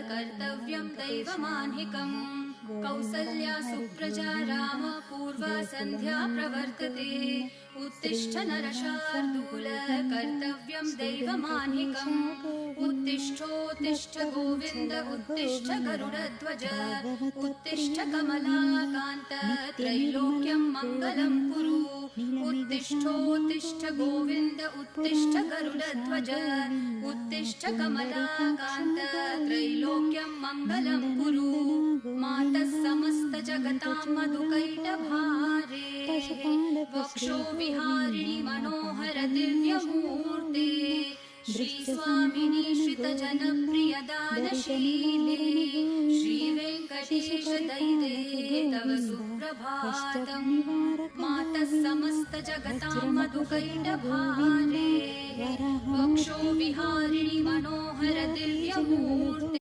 कर्तव्यं दैवमान्हिकम् कौसल्या सुप्रजा राम पूर्वा सन्ध्या प्रवर्तते उत्तिष्ठ नरशार्दूल कर्तव्यं दैवमान्हिकम् उत्तिष्ठोत्तिष्ठ गोविन्द उत्तिष्ठ गरुडध्वज उत्तिष्ठ कमलाकान्त त्रैलोक्यं मङ्गलं कुरु उत्तिष्ठोत्तिष्ठ गोविन्द उत्तिष्ठ गरुडध्वज उत्तिष्ठ कमलाकान्त त्रैलोक्यं मङ्गलं कुरु मातः समस्त जगतां मधुकैटभारे वक्षो विहारिणि मनोहर दिव्यमूर्ते श्रीस्वामिनि श्रितजनप्रिय दानशीले श्रीवेङ्कटेश दैवे तव सुप्रभातम् मातः समस्त जगतां मधुकैटभारे वक्षो विहारिणि मनोहर दिव्यमूर्ते